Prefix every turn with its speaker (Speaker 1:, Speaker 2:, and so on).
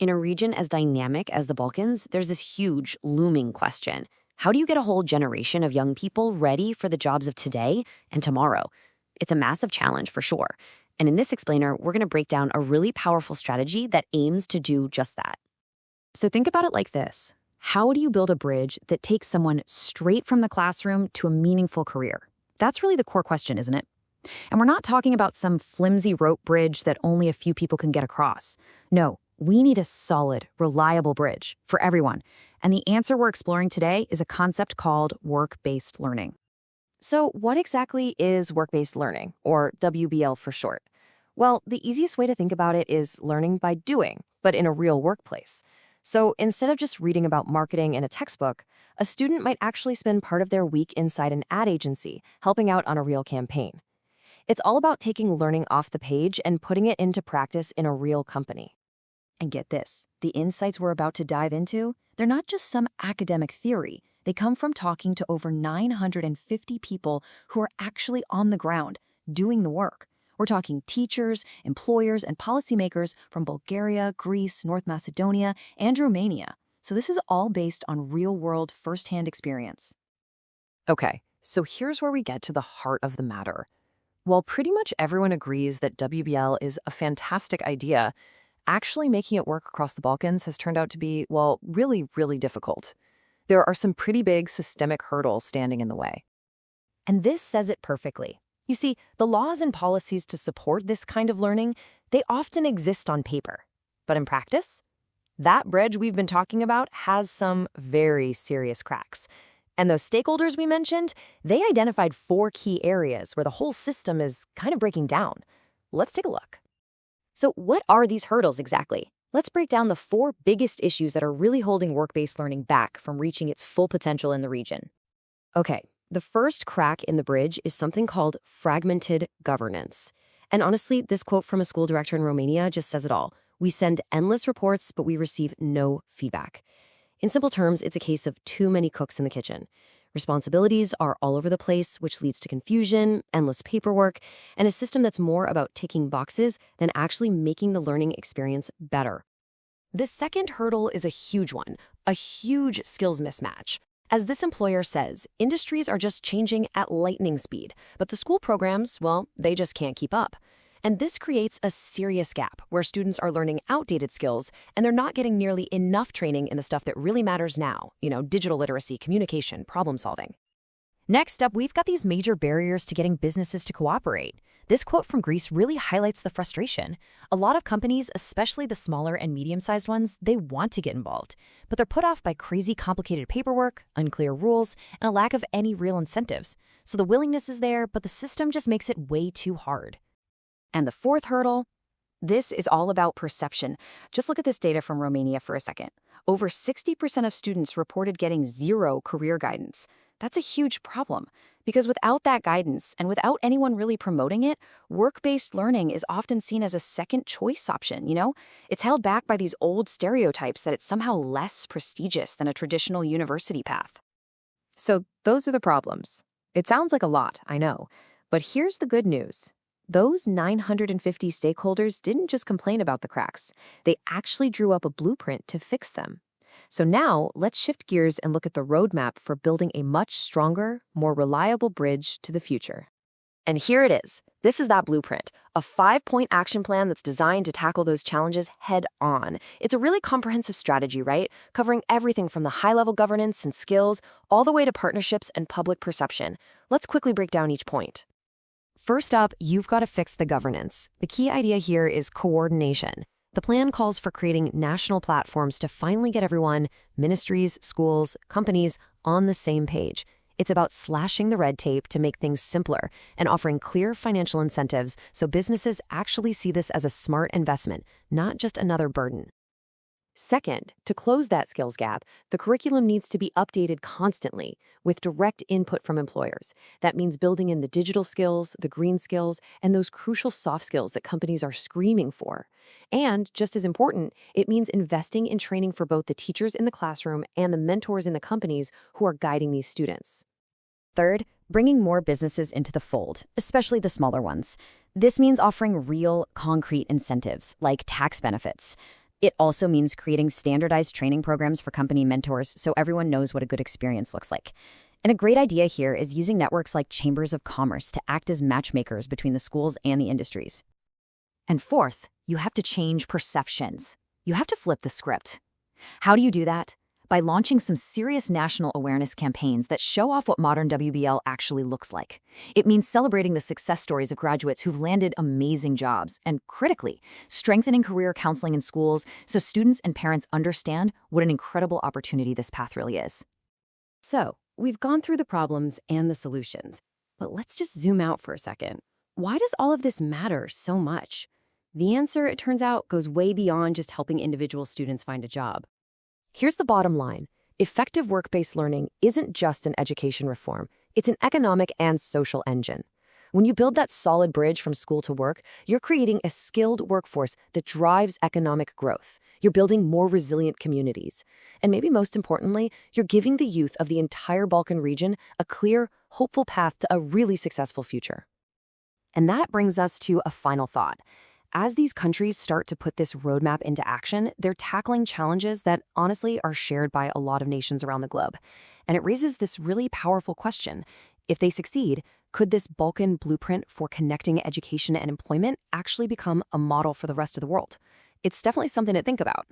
Speaker 1: In a region as dynamic as the Balkans, there's this huge, looming question. How do you get a whole generation of young people ready for the jobs of today and tomorrow? It's a massive challenge for sure. And in this explainer, we're going to break down a really powerful strategy that aims to do just that. So think about it like this. How do you build a bridge that takes someone straight from the classroom to a meaningful career? That's really the core question, isn't it? And we're not talking about some flimsy rope bridge that only a few people can get across. No, we need a solid, reliable bridge for everyone. And the answer we're exploring today is a concept called work-based learning. So what exactly is work-based learning, or WBL for short? Well, the easiest way to think about it is learning by doing, but in a real workplace. So instead of just reading about marketing in a textbook, a student might actually spend part of their week inside an ad agency, helping out on a real campaign. It's all about taking learning off the page and putting it into practice in a real company. And get this, the insights we're about to dive into, they're not just some academic theory. They come from talking to over 950 people who are actually on the ground, doing the work. We're talking teachers, employers, and policymakers from Bulgaria, Greece, North Macedonia, and Romania. So this is all based on real-world first-hand experience. Okay, so here's where we get to the heart of the matter. While pretty much everyone agrees that WBL is a fantastic idea, actually making it work across the Balkans has turned out to be, well, really, really difficult. There are some pretty big systemic hurdles standing in the way. And this says it perfectly. You see, the laws and policies to support this kind of learning, they often exist on paper. But in practice, that bridge we've been talking about has some very serious cracks. And those stakeholders we mentioned, they identified 4 key areas where the whole system is kind of breaking down. Let's take a look. So what are these hurdles exactly? Let's break down the 4 biggest issues that are really holding work-based learning back from reaching its full potential in the region. Okay, the first crack in the bridge is something called fragmented governance. And honestly, this quote from a school director in Romania just says it all. We send endless reports, but we receive no feedback. In simple terms, it's a case of too many cooks in the kitchen. Responsibilities are all over the place, which leads to confusion, endless paperwork, and a system that's more about ticking boxes than actually making the learning experience better. The second hurdle is a huge one, a huge skills mismatch. As this employer says, industries are just changing at lightning speed, but the school programs, well, they just can't keep up. And this creates a serious gap where students are learning outdated skills and they're not getting nearly enough training in the stuff that really matters now, digital literacy, communication, problem solving. Next up, we've got these major barriers to getting businesses to cooperate. This quote from Greece really highlights the frustration. A lot of companies, especially the smaller and medium-sized ones, they want to get involved, but they're put off by crazy complicated paperwork, unclear rules, and a lack of any real incentives. So the willingness is there, but the system just makes it way too hard. And the fourth hurdle, this is all about perception. Just look at this data from Romania for a second. Over 60% of students reported getting 0 career guidance. That's a huge problem, because without that guidance and without anyone really promoting it, work-based learning is often seen as a second choice option, It's held back by these old stereotypes that it's somehow less prestigious than a traditional university path. So those are the problems. It sounds like a lot, I know, but here's the good news. Those 950 stakeholders didn't just complain about the cracks. They actually drew up a blueprint to fix them. So now, let's shift gears and look at the roadmap for building a much stronger, more reliable bridge to the future. And here it is. This is that blueprint, a 5-point action plan that's designed to tackle those challenges head on. It's a really comprehensive strategy, right? Covering everything from the high-level governance and skills all the way to partnerships and public perception. Let's quickly break down each point. First up, you've got to fix the governance. The key idea here is coordination. The plan calls for creating national platforms to finally get everyone, ministries, schools, companies, on the same page. It's about slashing the red tape to make things simpler and offering clear financial incentives so businesses actually see this as a smart investment, not just another burden. Second, to close that skills gap, the curriculum needs to be updated constantly with direct input from employers. That means building in the digital skills, the green skills, and those crucial soft skills that companies are screaming for. And, just as important, it means investing in training for both the teachers in the classroom and the mentors in the companies who are guiding these students. Third, bringing more businesses into the fold, especially the smaller ones. This means offering real, concrete incentives, like tax benefits. It also means creating standardized training programs for company mentors so everyone knows what a good experience looks like. And a great idea here is using networks like chambers of commerce to act as matchmakers between the schools and the industries. And fourth, you have to change perceptions. You have to flip the script. How do you do that? By launching some serious national awareness campaigns that show off what modern WBL actually looks like. It means celebrating the success stories of graduates who've landed amazing jobs and, critically, strengthening career counseling in schools so students and parents understand what an incredible opportunity this path really is.
Speaker 2: So, we've gone through the problems and the solutions, but let's just zoom out for a second. Why does all of this matter so much? The answer, it turns out, goes way beyond just helping individual students find a job.
Speaker 1: Here's the bottom line. Effective work-based learning isn't just an education reform. It's an economic and social engine. When you build that solid bridge from school to work, you're creating a skilled workforce that drives economic growth. You're building more resilient communities. And maybe most importantly, you're giving the youth of the entire Balkan region a clear, hopeful path to a really successful future. And that brings us to a final thought. As these countries start to put this roadmap into action, they're tackling challenges that honestly are shared by a lot of nations around the globe. And it raises this really powerful question. If they succeed, could this Balkan blueprint for connecting education and employment actually become a model for the rest of the world? It's definitely something to think about.